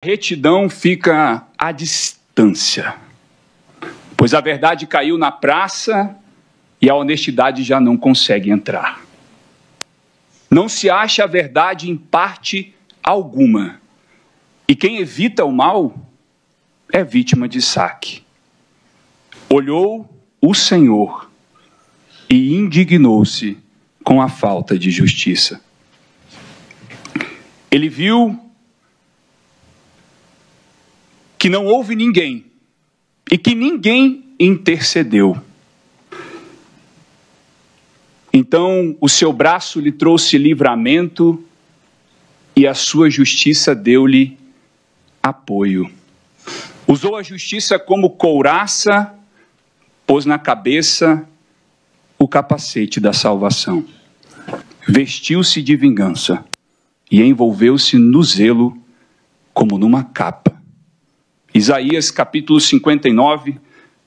retidão fica à distância, pois a verdade caiu na praça e a honestidade já não consegue entrar. Não se acha a verdade em parte alguma, e quem evita o mal é vítima de saque. Olhou o Senhor e indignou-se com a falta de justiça. Ele viu que não houve ninguém e que ninguém intercedeu. Então o seu braço lhe trouxe livramento e a sua justiça deu-lhe apoio. Usou a justiça como couraça, pôs na cabeça o capacete da salvação. Vestiu-se de vingança e envolveu-se no zelo como numa capa. Isaías capítulo 59,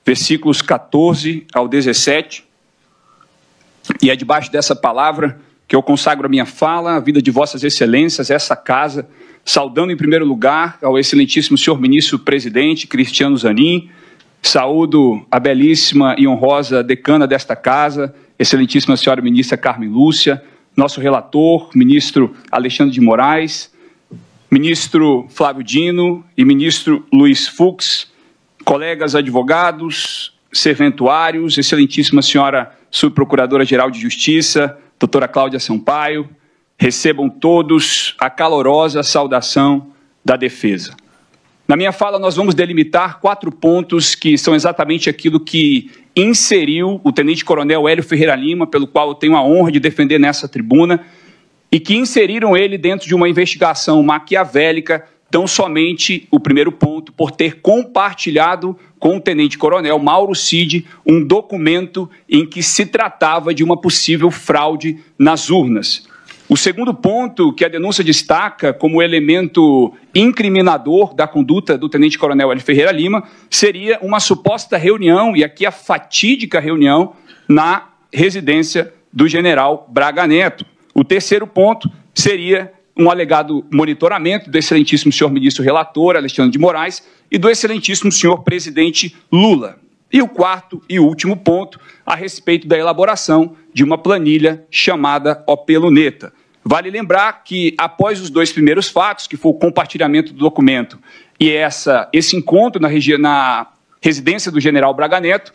versículos 14 ao 17. E é debaixo dessa palavra que eu consagro a minha fala, a vida de vossas excelências, essa casa, saudando em primeiro lugar ao excelentíssimo senhor ministro presidente Cristiano Zanin, saúdo a belíssima e honrosa decana desta casa, excelentíssima senhora ministra Carmen Lúcia, nosso relator, ministro Alexandre de Moraes, ministro Flávio Dino e ministro Luiz Fux, colegas advogados, serventuários, excelentíssima senhora subprocuradora-geral de Justiça, doutora Cláudia Sampaio, recebam todos a calorosa saudação da defesa. Na minha fala, nós vamos delimitar 4 pontos que são exatamente aquilo que inseriu o tenente-coronel Hélio Ferreira Lima, pelo qual eu tenho a honra de defender nessa tribuna, e que inseriram ele dentro de uma investigação maquiavélica, tão somente o primeiro ponto, por ter compartilhado com o tenente-coronel Mauro Cid um documento em que se tratava de uma possível fraude nas urnas. O segundo ponto que a denúncia destaca como elemento incriminador da conduta do tenente-coronel Hélio Ferreira Lima seria uma suposta reunião, e aqui a fatídica reunião, na residência do general Braga Neto. O terceiro ponto seria um alegado monitoramento do excelentíssimo senhor ministro relator, Alexandre de Moraes, e do excelentíssimo senhor presidente Lula. E o quarto e último ponto, a respeito da elaboração de uma planilha chamada OP Luneta. Vale lembrar que, após os 2 primeiros fatos, que foi o compartilhamento do documento e esse encontro na residência do general Braga Neto,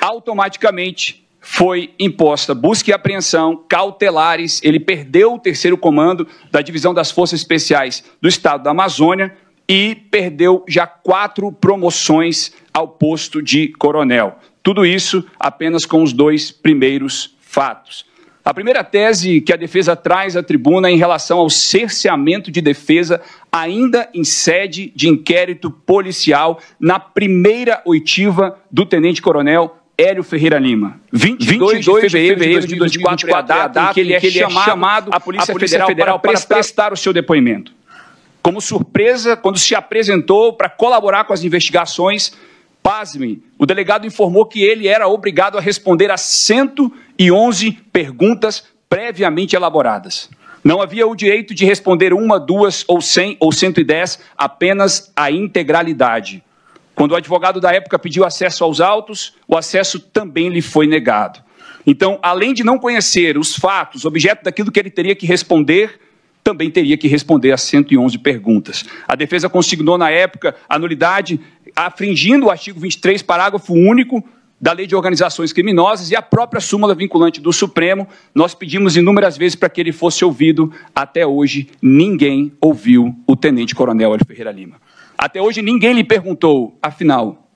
automaticamente foi imposta busca e apreensão, cautelares, ele perdeu o 3º comando da Divisão das Forças Especiais do Estado da Amazônia e perdeu já 4 promoções ao posto de coronel. Tudo isso apenas com os 2 primeiros fatos. A primeira tese que a defesa traz à tribuna é em relação ao cerceamento de defesa ainda em sede de inquérito policial na primeira oitiva do tenente-coronel Hélio Ferreira Lima. 22 de fevereiro de 2024 é a data em que ele é chamado à Polícia Federal para prestar o seu depoimento. Como surpresa, quando se apresentou para colaborar com as investigações, pasmem, o delegado informou que ele era obrigado a responder a 111 perguntas previamente elaboradas. Não havia o direito de responder 1, 2 ou 100 ou 110, apenas a integralidade. Quando o advogado da época pediu acesso aos autos, o acesso também lhe foi negado. Então, além de não conhecer os fatos, objeto daquilo que ele teria que responder, também teria que responder a 111 perguntas. A defesa consignou na época a nulidade, afringindo o artigo 23, parágrafo único da Lei de Organizações Criminosas e a própria súmula vinculante do Supremo. Nós pedimos inúmeras vezes para que ele fosse ouvido. Até hoje, ninguém ouviu o tenente-coronel Hélio Ferreira Lima. Até hoje, ninguém lhe perguntou, afinal,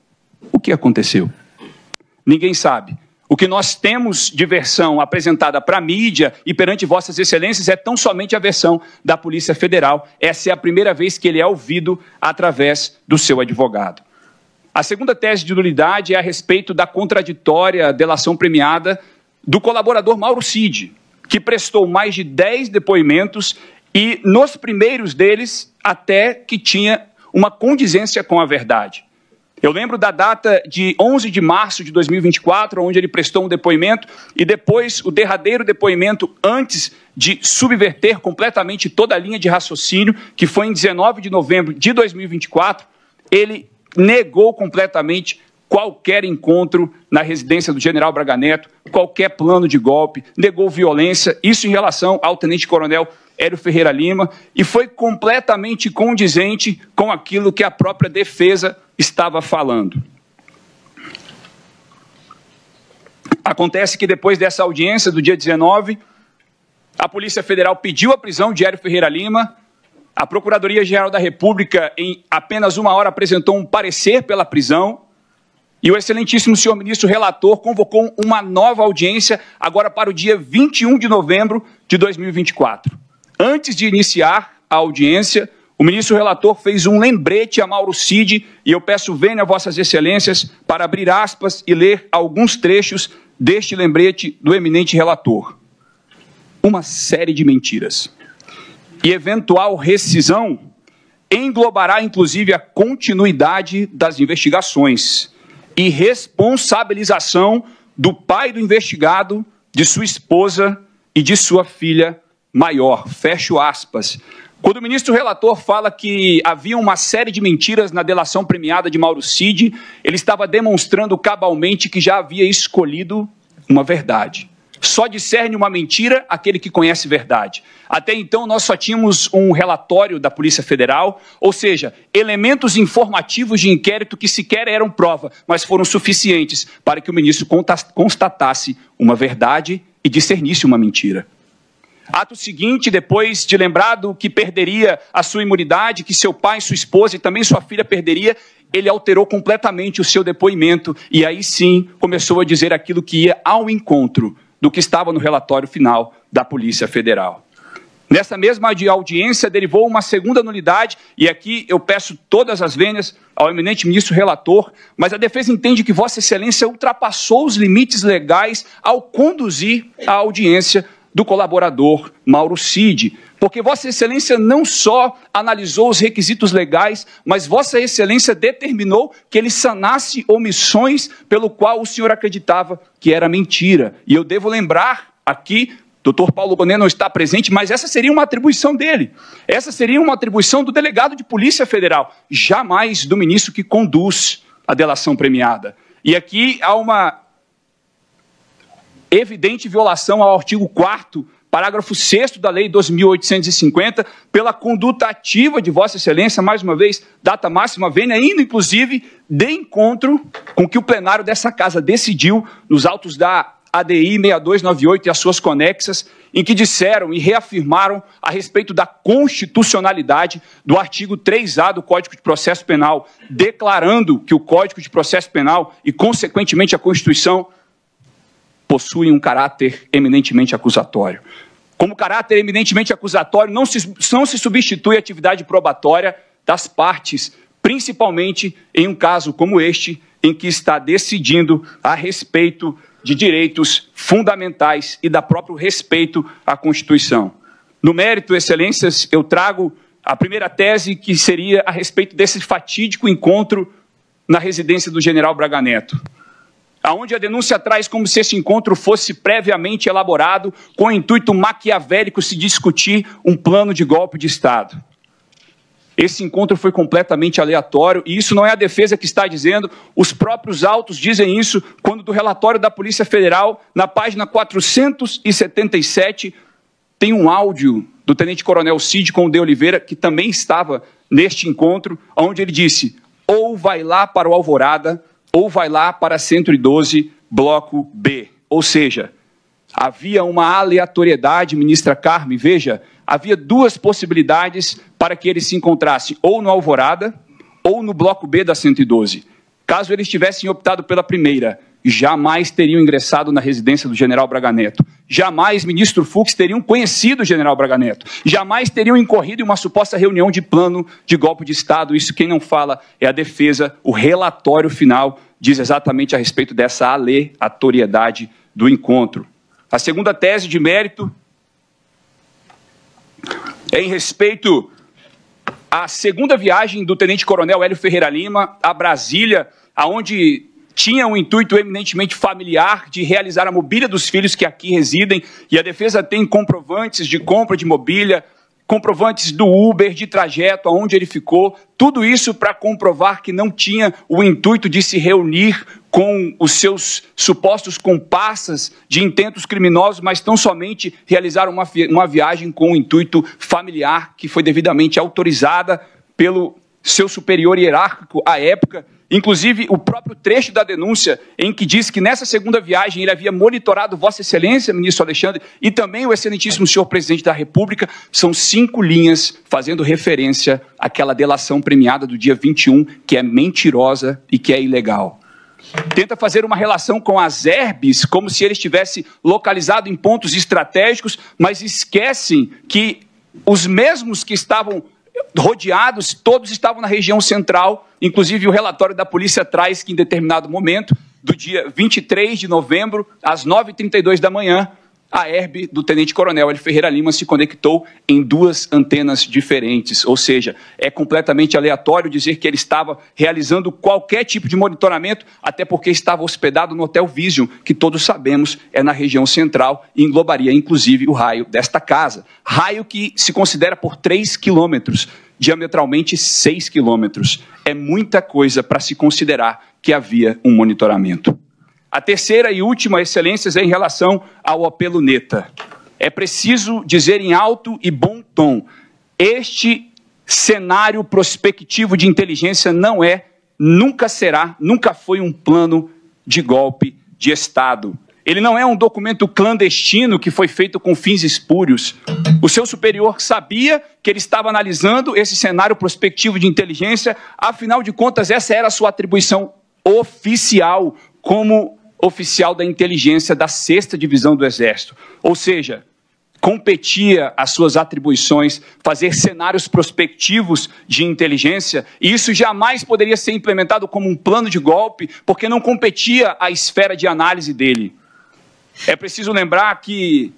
o que aconteceu? Ninguém sabe. O que nós temos de versão apresentada para a mídia e perante vossas excelências é tão somente a versão da Polícia Federal. Essa é a primeira vez que ele é ouvido através do seu advogado. A segunda tese de nulidade é a respeito da contraditória delação premiada do colaborador Mauro Cid, que prestou mais de 10 depoimentos e, nos primeiros deles, até que tinha uma condizência com a verdade. Eu lembro da data de 11 de março de 2024, onde ele prestou um depoimento, e depois o derradeiro depoimento antes de subverter completamente toda a linha de raciocínio, que foi em 19 de novembro de 2024, ele negou completamente qualquer encontro na residência do general Braga Neto, qualquer plano de golpe, negou violência, isso em relação ao tenente-coronel Hélio Ferreira Lima, e foi completamente condizente com aquilo que a própria defesa estava falando. Acontece que depois dessa audiência do dia 19, a Polícia Federal pediu a prisão de Hélio Ferreira Lima, a Procuradoria-Geral da República, em apenas 1 hora, apresentou um parecer pela prisão, e o excelentíssimo senhor ministro relator convocou uma nova audiência, agora para o dia 21 de novembro de 2024. Antes de iniciar a audiência, o ministro relator fez um lembrete a Mauro Cid, e eu peço vênia a vossas excelências para abrir aspas e ler alguns trechos deste lembrete do eminente relator. Uma série de mentiras e eventual rescisão englobará, inclusive, a continuidade das investigações e responsabilização do pai do investigado, de sua esposa e de sua filha maior. Fecho aspas. Quando o ministro relator fala que havia uma série de mentiras na delação premiada de Mauro Cid, ele estava demonstrando cabalmente que já havia escolhido uma verdade. Só discerne uma mentira aquele que conhece verdade. Até então, nós só tínhamos um relatório da Polícia Federal, ou seja, elementos informativos de inquérito que sequer eram prova, mas foram suficientes para que o ministro constatasse uma verdade e discernisse uma mentira. Ato seguinte, depois de lembrado que perderia a sua imunidade, que seu pai, sua esposa e também sua filha perderia, ele alterou completamente o seu depoimento e aí sim começou a dizer aquilo que ia ao encontro do que estava no relatório final da Polícia Federal. Nessa mesma audiência derivou uma segunda nulidade, e aqui eu peço todas as vênias ao eminente ministro relator, mas a defesa entende que Vossa Excelência ultrapassou os limites legais ao conduzir a audiência do colaborador Mauro Cid, porque Vossa Excelência não só analisou os requisitos legais, mas Vossa Excelência determinou que ele sanasse omissões pelo qual o senhor acreditava que era mentira. E eu devo lembrar aqui, doutor Paulo Bonet não está presente, mas essa seria uma atribuição dele. Essa seria uma atribuição do delegado de Polícia Federal, jamais do ministro que conduz a delação premiada. E aqui há uma evidente violação ao artigo 4º, parágrafo 6º da Lei 2.850, pela conduta ativa de Vossa Excelência, mais uma vez, data máxima vênia, indo, inclusive, de encontro com o que o plenário dessa Casa decidiu nos autos da ADI 6298 e as suas conexas, em que disseram e reafirmaram a respeito da constitucionalidade do artigo 3A do Código de Processo Penal, declarando que o Código de Processo Penal e, consequentemente, a Constituição possuem um caráter eminentemente acusatório. Como caráter eminentemente acusatório, não se substitui a atividade probatória das partes, principalmente em um caso como este, em que está decidindo a respeito de direitos fundamentais e da próprio respeito à Constituição. No mérito, excelências, eu trago a primeira tese, que seria a respeito desse fatídico encontro na residência do general Braga Neto, aonde a denúncia traz como se esse encontro fosse previamente elaborado com o intuito maquiavélico de se discutir um plano de golpe de Estado. Esse encontro foi completamente aleatório, e isso não é a defesa que está dizendo, os próprios autos dizem isso, quando do relatório da Polícia Federal, na página 477, tem um áudio do tenente-coronel Cid com o de Oliveira, que também estava neste encontro, onde ele disse: ou vai lá para o Alvorada, ou vai lá para 112, bloco B. Ou seja, havia uma aleatoriedade, ministra Carme, veja, havia duas possibilidades para que ele se encontrasse ou no Alvorada ou no bloco B da 112. Caso eles tivessem optado pela primeira, jamais teriam ingressado na residência do general Braga Neto. Jamais ministro Fux teriam conhecido o general Braga Neto. Jamais teriam incorrido em uma suposta reunião de plano de golpe de Estado. Isso quem não fala é a defesa. O relatório final diz exatamente a respeito dessa aleatoriedade do encontro. A segunda tese de mérito é em respeito a segunda viagem do tenente-coronel Hélio Ferreira Lima a Brasília, aonde tinha um intuito eminentemente familiar de realizar a mobília dos filhos que aqui residem, e a defesa tem comprovantes de compra de mobília, comprovantes do Uber, de trajeto, aonde ele ficou, tudo isso para comprovar que não tinha o intuito de se reunir com os seus supostos comparsas de intentos criminosos, mas tão somente realizar uma viagem com o intuito familiar, que foi devidamente autorizada pelo seu superior hierárquico à época. Inclusive, o próprio trecho da denúncia em que diz que nessa segunda viagem ele havia monitorado Vossa Excelência, ministro Alexandre, e também o excelentíssimo senhor presidente da República, são 5 linhas fazendo referência àquela delação premiada do dia 21, que é mentirosa e que é ilegal. Tenta fazer uma relação com as herbes, como se ele estivesse localizado em pontos estratégicos, mas esquecem que os mesmos que estavam rodeados, todos estavam na região central. Inclusive o relatório da polícia traz que em determinado momento, do dia 23 de novembro, às 9h32 da manhã, a herbe do tenente-coronel Hélio Ferreira Lima se conectou em 2 antenas diferentes, ou seja, é completamente aleatório dizer que ele estava realizando qualquer tipo de monitoramento, até porque estava hospedado no Hotel Vision, que todos sabemos é na região central e englobaria inclusive o raio desta casa, raio que se considera por 3 quilômetros, diametralmente 6 quilômetros. É muita coisa para se considerar que havia um monitoramento. A terceira e última, excelências, é em relação ao OP Luneta. É preciso dizer em alto e bom tom, este cenário prospectivo de inteligência não é, nunca será, nunca foi um plano de golpe de Estado. Ele não é um documento clandestino que foi feito com fins espúrios. O seu superior sabia que ele estava analisando esse cenário prospectivo de inteligência, afinal de contas, essa era a sua atribuição oficial como oficial da inteligência da 6ª Divisão do Exército. Ou seja, competia às suas atribuições fazer cenários prospectivos de inteligência, e isso jamais poderia ser implementado como um plano de golpe, porque não competia à esfera de análise dele. É preciso lembrar que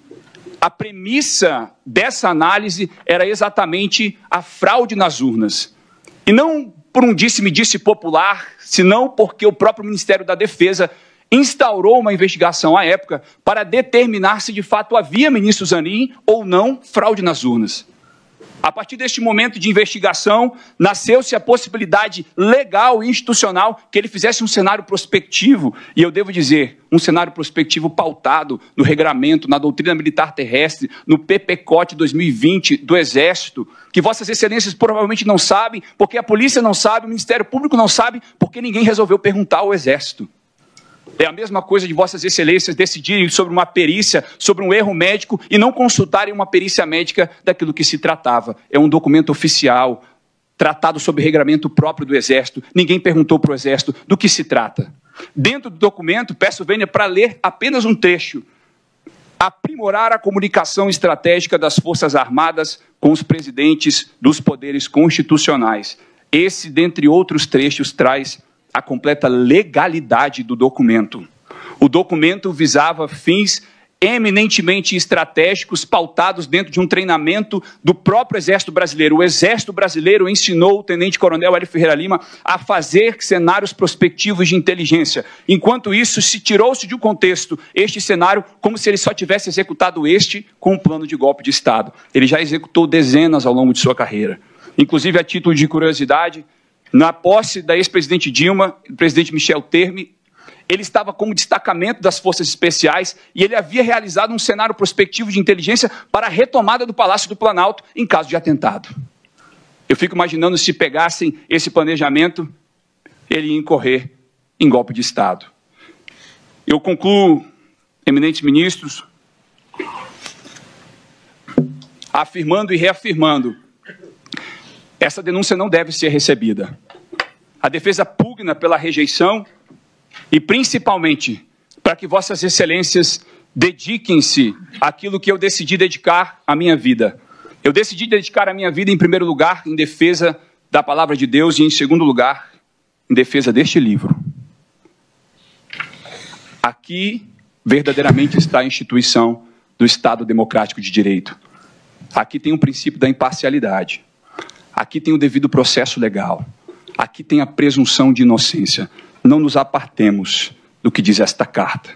a premissa dessa análise era exatamente a fraude nas urnas. E não por um disse-me-disse popular, senão porque o próprio Ministério da Defesa instaurou uma investigação à época para determinar se de fato havia, ministro Zanin, ou não fraude nas urnas. A partir deste momento de investigação, nasceu-se a possibilidade legal e institucional que ele fizesse um cenário prospectivo, e eu devo dizer, um cenário prospectivo pautado no regramento, na doutrina militar terrestre, no PPCOT 2020 do Exército, que vossas excelências provavelmente não sabem, porque a polícia não sabe, o Ministério Público não sabe, porque ninguém resolveu perguntar ao Exército. É a mesma coisa de vossas excelências decidirem sobre uma perícia, sobre um erro médico e não consultarem uma perícia médica daquilo que se tratava. É um documento oficial, tratado sob regramento próprio do Exército. Ninguém perguntou para o Exército do que se trata. Dentro do documento, peço vênia para ler apenas um trecho. Aprimorar a comunicação estratégica das Forças Armadas com os presidentes dos poderes constitucionais. Esse, dentre outros trechos, traz a completa legalidade do documento. O documento visava fins eminentemente estratégicos, pautados dentro de um treinamento do próprio Exército Brasileiro. O Exército Brasileiro ensinou o tenente-coronel Hélio Ferreira Lima a fazer cenários prospectivos de inteligência. Enquanto isso, se tirou-se de um contexto este cenário como se ele só tivesse executado este com um plano de golpe de Estado. Ele já executou dezenas ao longo de sua carreira. Inclusive, a título de curiosidade, na posse da ex-presidente Dilma, o presidente Michel Temer, ele estava como destacamento das Forças Especiais e ele havia realizado um cenário prospectivo de inteligência para a retomada do Palácio do Planalto em caso de atentado. Eu fico imaginando se pegassem esse planejamento, ele ia incorrer em golpe de Estado. Eu concluo, eminentes ministros, afirmando e reafirmando: essa denúncia não deve ser recebida. A defesa pugna pela rejeição e, principalmente, para que vossas excelências dediquem-se àquilo que eu decidi dedicar à minha vida. Eu decidi dedicar a minha vida, em primeiro lugar, em defesa da palavra de Deus e, em segundo lugar, em defesa deste livro. Aqui, verdadeiramente, está a instituição do Estado Democrático de Direito. Aqui tem o princípio da imparcialidade. Aqui tem o devido processo legal. Aqui tem a presunção de inocência. Não nos apartemos do que diz esta carta.